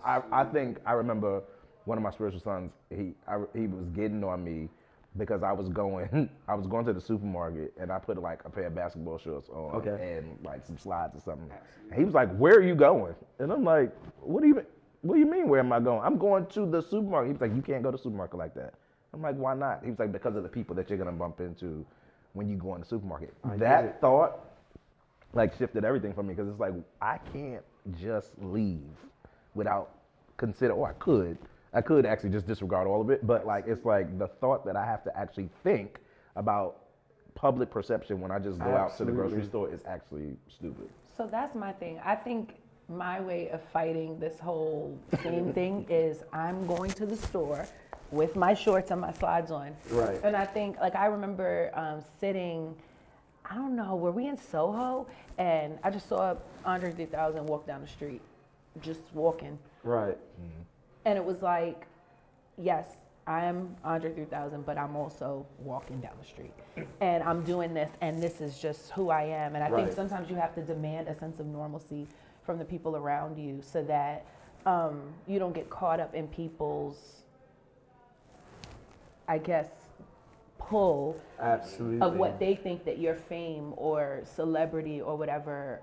I think I remember one of my spiritual sons. He was getting on me because I was going to the supermarket and I put like a pair of basketball shorts on and like some slides or something. And he was like, "Where are you going?" And I'm like, "What do you mean? Where am I going? I'm going to the supermarket." He was like, "You can't go to the supermarket like that." I'm like, "Why not?" He was like, "Because of the people that you're gonna bump into when you go in the supermarket." That thought like shifted everything for me because it's like I can't just leave without consider. Or I could actually just disregard all of it, but like it's like the thought that I have to actually think about public perception when I just go out to the grocery store is actually stupid. So that's my thing. I think my way of fighting this whole same thing is I'm going to the store with my shorts and my slides on. Right. And I think, like, I remember sitting, I don't know, were we in Soho? And I just saw Andre 3000 walk down the street, just walking. Right. Mm-hmm. And it was like, yes, I am Andre 3000, but I'm also walking down the street. And I'm doing this, and this is just who I am. And I think sometimes you have to demand a sense of normalcy from the people around you so that you don't get caught up in people's, I guess, pull of what they think that your fame or celebrity or whatever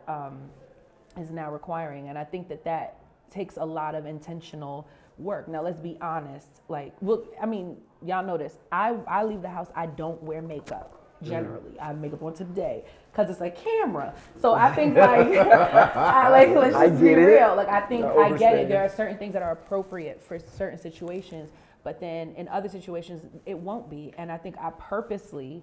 is now requiring. And I think that takes a lot of intentional work. Now, let's be honest. Like, well, I mean, y'all know this. I leave the house, I don't wear makeup. Generally, I have makeup on today because it's a camera. So I think like, let's just be real. Like I think I get it. There are certain things that are appropriate for certain situations, but then in other situations it won't be. And I think I purposely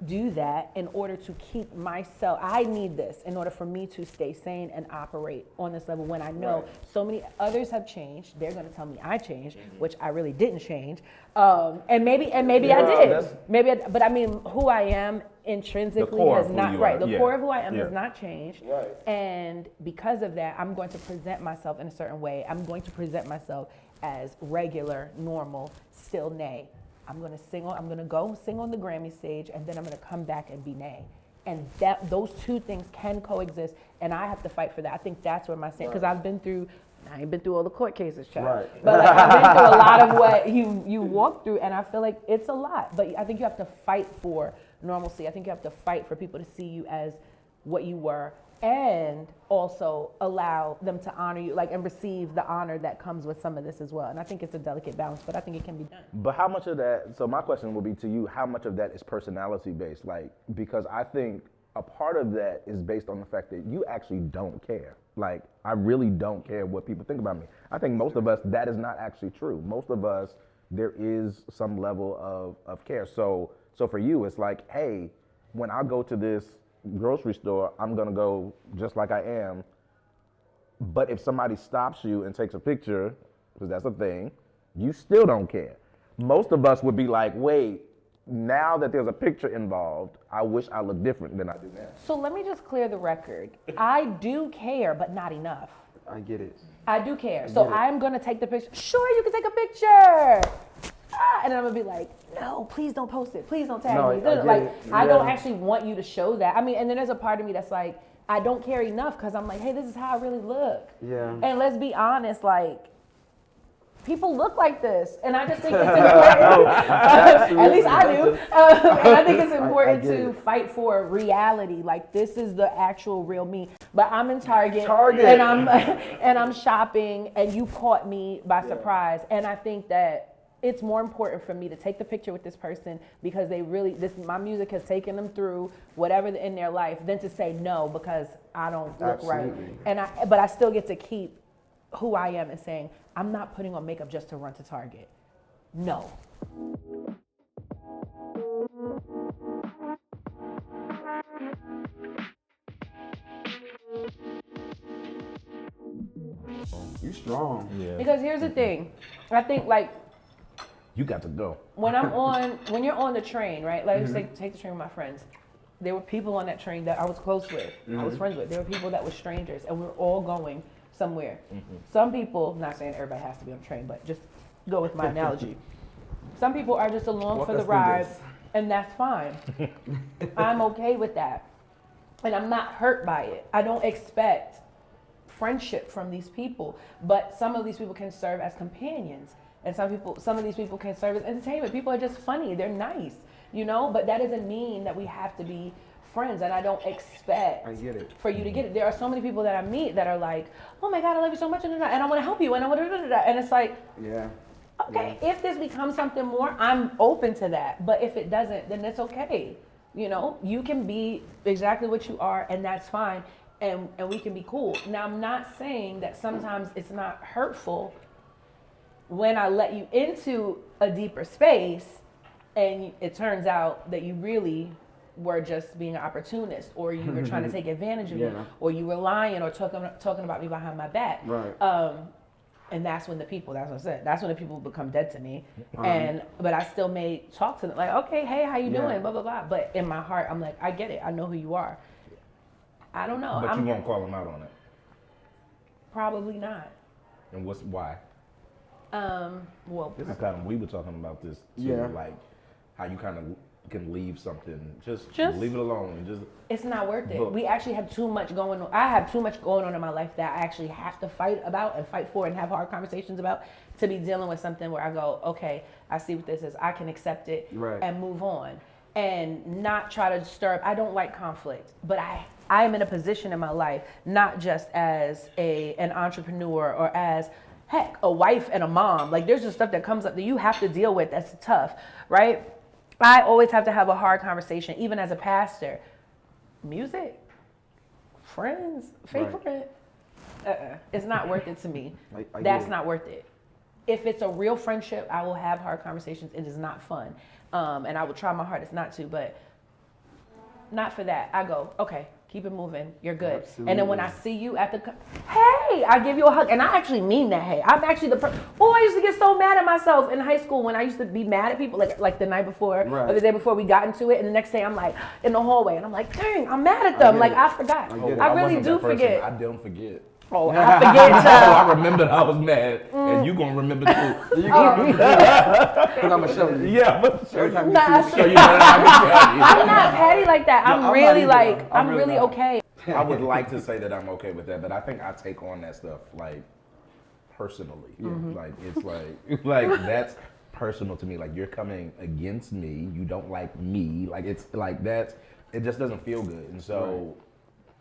do that in order to keep myself. I need this in order for me to stay sane and operate on this level when I know so many others have changed. They're going to tell me I changed, which I really didn't change. And maybe I did. But I mean, who I am intrinsically has not, the core of who I am has not changed. Right. And because of that, I'm going to present myself in a certain way. I'm going to present myself as regular, normal, still Nay. I'm gonna go sing on the Grammy stage, and then I'm gonna come back and be Nay. And those two things can coexist, and I have to fight for that. I think that's where my stand, because I ain't been through all the court cases, child. Right. But like, I've been through a lot of what you walk through, and I feel like it's a lot. But I think you have to fight for normalcy. I think you have to fight for people to see you as what you were, and also allow them to honor you, like, and receive the honor that comes with some of this as well. And I think it's a delicate balance, but I think it can be done. But how much of that, so my question will be to you, how much of that is personality based? Like, because I think a part of that is based on the fact that you actually don't care. Like, I really don't care what people think about me. I think most of us, that is not actually true. Most of us, there is some level of care. So for you, it's like, hey, when I go to this grocery store, I'm gonna go just like I am. But if somebody stops you and takes a picture, because that's a thing, you still don't care. Most of us would be like, wait, now that there's a picture involved, I wish I looked different than I do now. So let me just clear the record. I do care, but not enough. I get it. I do care. So I'm gonna take the picture. Sure, you can take a picture. And then I'm gonna be like, no, please don't post it. Please don't tag me. I don't actually want you to show that. I mean, and then there's a part of me that's like, I don't care enough because I'm like, hey, this is how I really look. Yeah. And let's be honest, like, people look like this. And I just think it's important. At least I do. And I think it's important to fight for reality. Like, this is the actual real me. But I'm in Target. And I'm shopping, and you caught me by surprise. And I think that it's more important for me to take the picture with this person because my music has taken them through whatever in their life than to say no because I don't look right. But I still get to keep who I am and saying, I'm not putting on makeup just to run to Target. No. You strong. Yeah. Because here's the thing. I think, like, you got to go. When you're on the train, right? Like, take the train with my friends. There were people on that train that I was close with, I was friends with. There were people that were strangers, and we were all going somewhere. Some people, not saying everybody has to be on the train, but just go with my analogy. Some people are just along for the ride, and that's fine. I'm okay with that. And I'm not hurt by it. I don't expect friendship from these people, but some of these people can serve as companions, and some of these people can serve as entertainment. People are just funny, they're nice, you know, but that doesn't mean that we have to be friends, and I don't expect for you to get it. There are so many people that I meet that are like, oh my God, I love you so much, and I want to help you, and I want to, and it's like, okay, if this becomes something more, I'm open to that, but if it doesn't, then it's okay. You know, you can be exactly what you are, and that's fine, and we can be cool. Now, I'm not saying that sometimes it's not hurtful when I let you into a deeper space, and it turns out that you really were just being an opportunist, or you were trying to take advantage of me, or you were lying or talking about me behind my back. Right. And that's when that's what I said. That's when the people become dead to me. But I still may talk to them like, okay, hey, how you doing? Blah, blah, blah. But in my heart, I'm like, I get it. I know who you are. I don't know. But you won't call them out on it? Probably not. And why? Well, this is kind of, we were talking about this too, like how you kind of can leave something, just leave it alone. And just it's not worth it. We actually have too much going on. I have too much going on in my life that I actually have to fight about and fight for and have hard conversations about to be dealing with something where I go, okay, I see what this is. I can accept it and move on and not try to stir up. I don't like conflict, but I am in a position in my life, not just as an entrepreneur or as heck, a wife and a mom. Like there's just stuff that comes up that you have to deal with that's tough, right? I always have to have a hard conversation, even as a pastor. Music, friends, friend. It's not worth it to me. That's not worth it. If it's a real friendship, I will have hard conversations. It is not fun. And I will try my hardest not to, but not for that. I go, okay, keep it moving. You're good. Absolutely. And then when I see you at hey, I give you a hug. And I actually mean that, hey. I'm actually I used to get so mad at myself in high school when I used to be mad at people, like the night before or the day before we got into it. And the next day I'm like in the hallway and I'm like, dang, I'm mad at them. I forgot. I really do forget. I don't forget. Oh, I forget. I remember I was mad, and you gonna remember too. You gonna remember too. Because I'm gonna show you. Yeah, but every time you show you better than I can tell you. I'm not petty like that. I'm really like, I'm really okay. I would like to say that I'm okay with that, but I think I take on that stuff like personally. Like it's like that's personal to me. Like you're coming against me. You don't like me. Like it's like that. It just doesn't feel good, and so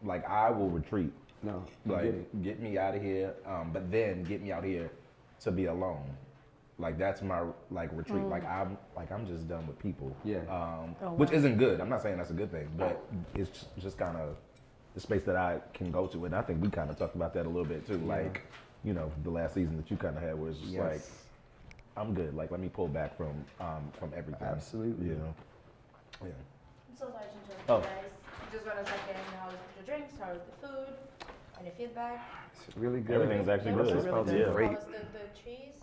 like I will retreat. No, get me out of here, but then get me out here to be alone. Like that's my retreat. Like I'm just done with people. Which isn't good. I'm not saying that's a good thing, but it's just kind of the space that I can go to. And I think we kind of talked about that a little bit too. Like, you know, the last season that you kind of had was just like, I'm good. Like let me pull back from everything. Absolutely. You know. Yeah. I'm so sorry to interrupt you guys. Just want to check in. How was the drinks? How was the food? Any feedback? It's really good. Everything's actually good. It's How great. was the cheese?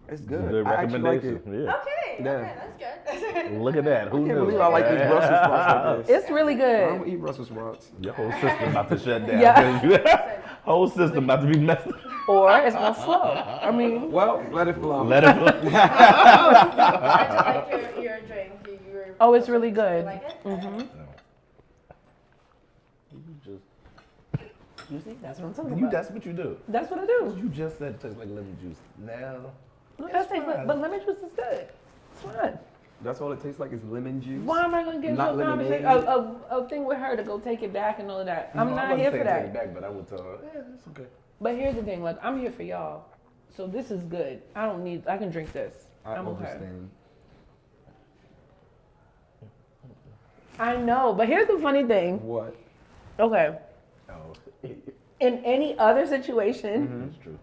It's good. Good I actually like recommendation. it. Yeah. Okay, that's good. Look at that. Who I can't knew? believe I like these Brussels sprouts like this. It's really I good. don't eat Brussels sprouts. Your whole system about to shut down. Whole system about to be messed up. Or it's gonna flow. I mean, Well, let it flow. Let it flow. I like your drink. oh, it's really good. You like it? Mm-hmm. You see, that's what I'm talking about. That's what you do. That's what I do. You just said it tastes like lemon juice. Now, No, but lemon juice is good. It's fine. That's all it tastes like is lemon juice. Why am I gonna get Not into a lemonade. conversation, a thing with her to go take it back and all of that? I'm not here for Take that. it back, but I would tell her, it's okay. But here's the thing, like I'm here for y'all, so this is good. I can drink this. I I'm okay. understand. I know, but here's the funny thing. What? Okay, Oh, in any other situation, that's true.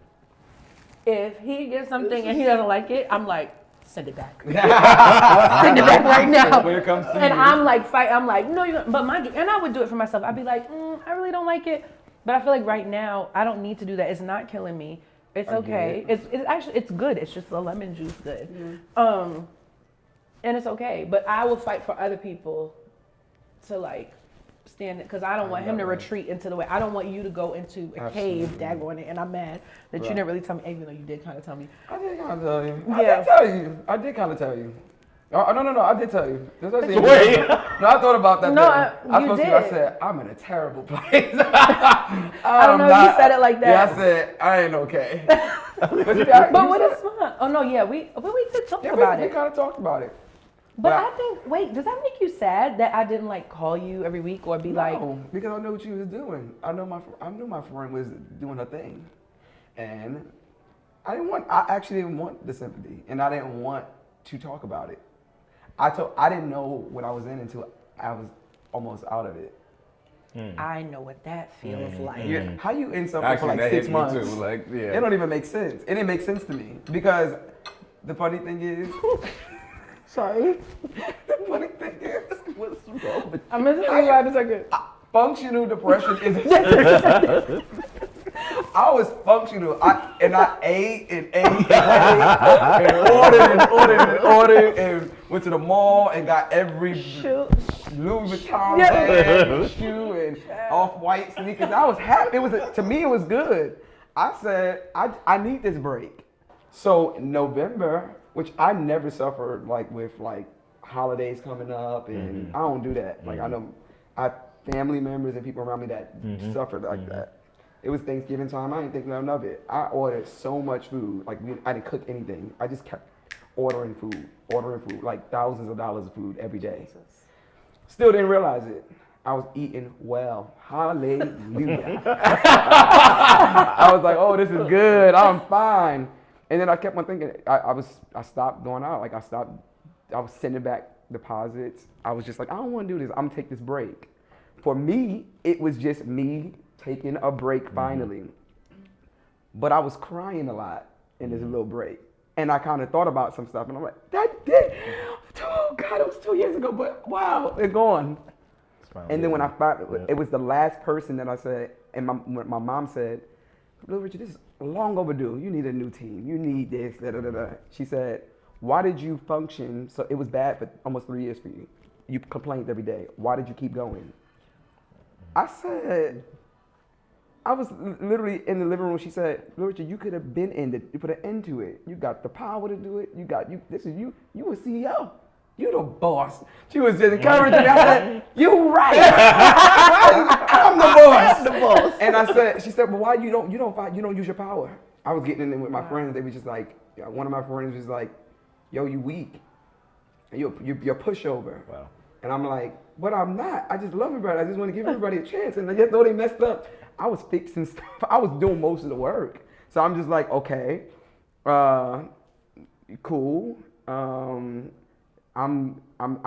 if he gets something and he doesn't like it, I'm like, send it back. Send it back right now. When it comes to And you. I'm like, I'm like, no, but mind you, and I would do it for myself. I'd be like, I really don't like it. But I feel like right now, I don't need to do that. It's not killing me. It's okay. It's actually, it's good. It's just the lemon juice good. And it's okay. But I will fight for other people to like stand it, because I don't want him to retreat into the way. I don't want you to go into a cave, daggone it, and I'm mad that you didn't really tell me, even though you did kind of tell me. I did kind of tell you. Yeah. I did kind of tell you. Oh, no, I did tell you. Wait. Wait. No, I thought about that. No, I you supposed did. to. I said, I'm in a terrible place. I don't know if you said it like that. Yeah, I said, I ain't okay. But what is fun? Oh no, yeah, we did talk about we it. kind of talked about it. But I think, wait, does that make you sad that I didn't like call you every week or be like? No, because I know what you was doing. I knew my friend was doing her thing, and I actually didn't want the sympathy, and I didn't want to talk about it. I didn't know what I was in until I was almost out of it. I know what that feels like. Yeah, how you in something for like 6 months? Too. Like, yeah. It don't even make sense. It didn't make sense to me because the funny thing is. Sorry. The funny thing is, what's wrong with I'm gonna think about it a second. functional depression is. I was functional. I ate and ordered and went to the mall and got every Louis Vuitton bag and shoe and off-white sneakers. I was happy. To me it was good. I said I need this break. So in November, which I never suffered like with like holidays coming up, and I don't do that. Like I know I have family members and people around me that suffered like that. It was Thanksgiving time. I didn't think none of it. I ordered so much food. Like I didn't cook anything. I just kept ordering food, like thousands of dollars of food every day. Still didn't realize it. I was eating well. Hallelujah. I was like, oh, this is good. I'm fine. And then I kept on thinking. I stopped going out. Like I was sending back deposits. I was just like, I don't want to do this. I'm gonna take this break. For me, it was just me taking a break finally. But I was crying a lot in this little break. And I kind of thought about some stuff, and I'm like, oh God, it was 2 years ago, but wow, they're gone. And then when I found it was the last person that I said, and my mom said, Little Richard, this is long overdue. You need a new team. You need this, da da da da. She said, why did you function? So it was bad for almost 3 years for you. You complained every day. Why did you keep going? I said, I was literally in the living room. She said, Little Richard, you could have been ended. You put an end to it. You got the power to do it. This is you. You a CEO. You the boss. She was just encouraging me. I said, you right. I'm the boss. The boss. And she said, well, why you don't use your power? I was getting in it with my friends. They were just like, one of my friends was like, yo, you weak. You're a pushover. Wow. And I'm like, but I'm not. I just love everybody. I just want to give everybody a chance. And just though they messed up, I was fixing stuff. I was doing most of the work. So I'm just like, okay, cool. I'm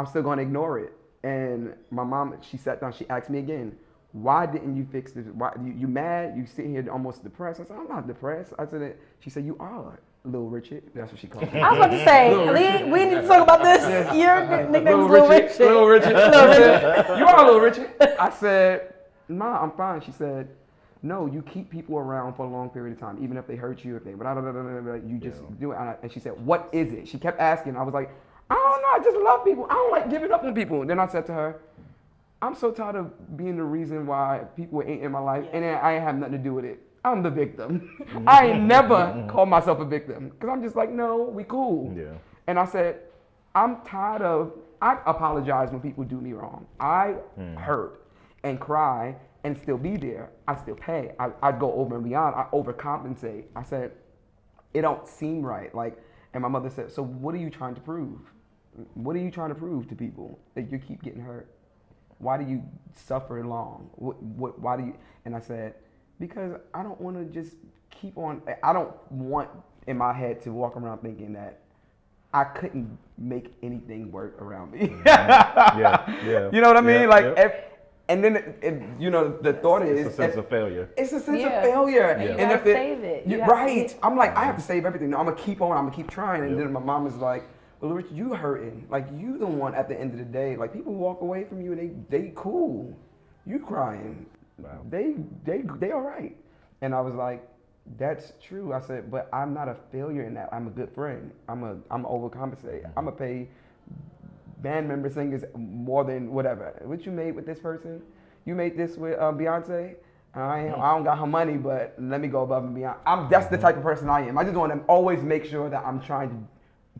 still gonna ignore it. And my mom, she sat down. She asked me again, why didn't you fix this? Why you mad? You sitting here almost depressed? I said, I'm not depressed. I said, she said, you are. Little Richard. That's what she called me. I was about to say, we need to talk about this. Your nickname is Little Richard. Little Richard. You are Little Richard. I said, nah, I'm fine. She said, no, you keep people around for a long period of time, even if they hurt you, if they, you just do it. And she said, what is it? She kept asking. I was like, I don't know. I just love people. I don't like giving up on people. And then I said to her, I'm so tired of being the reason why people ain't in my life, and I ain't have nothing to do with it. I'm the victim. I ain't never called myself a victim because I'm just like, no, we cool. Yeah. And I said, I'm tired of, I apologize when people do me wrong. I hurt and cry and still be there. I still pay. I'd go over and beyond. I overcompensate. I said, it don't seem right. Like, and my mother said, so what are you trying to prove? What are you trying to prove to people that you keep getting hurt? Why do you suffer long? Why do you? And I said, because I don't want to just keep on. I don't want in my head to walk around thinking that I couldn't make anything work around me. Yeah. You know what I mean? And then the thought is it's a sense of failure. It's a sense of failure. And you gotta save it. Right. I'm like, I have to save everything. No, I'm gonna keep on. I'm gonna keep trying. And then my mom is like, well, Rich, you hurting. Like, you the one at the end of the day. Like, people walk away from you and they cool. You crying. Wow. They all right. And I was like, that's true. I said, but I'm not a failure in that. I'm a good friend. I'm overcompensate. I'm gonna pay band member singers more than whatever. What you made with this person? You made this with Beyonce? I don't got her money, but let me go above and beyond. That's the type of person I am. I just want to always make sure that I'm trying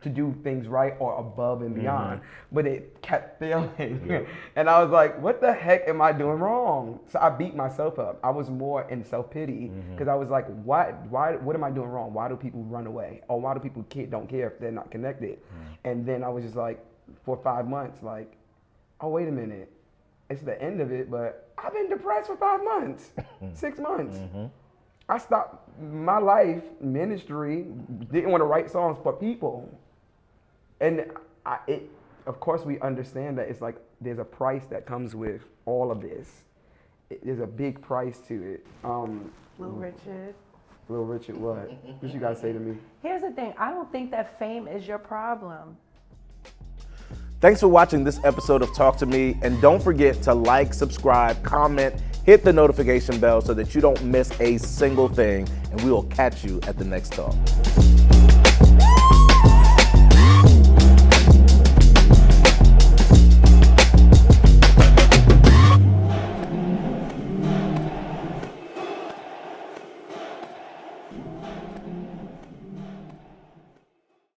to to do things right or above and beyond, but it kept failing. And I was like, what the heck am I doing wrong? So I beat myself up. I was more in self-pity because I was like, what am I doing wrong? Why do people run away? Or why do people don't care if they're not connected? And then I was just like, for 5 months, like, oh, wait a minute. It's the end of it, but I've been depressed for 5 months, 6 months. I stopped my life, ministry, didn't want to write songs for people. And of course, we understand that it's like there's a price that comes with all of this. There's a big price to it. Little Richard. Little Richard, what? What you gotta say to me? Here's the thing. I don't think that fame is your problem. Thanks for watching this episode of Talk to Me, and don't forget to like, subscribe, comment, hit the notification bell so that you don't miss a single thing, and we will catch you at the next talk.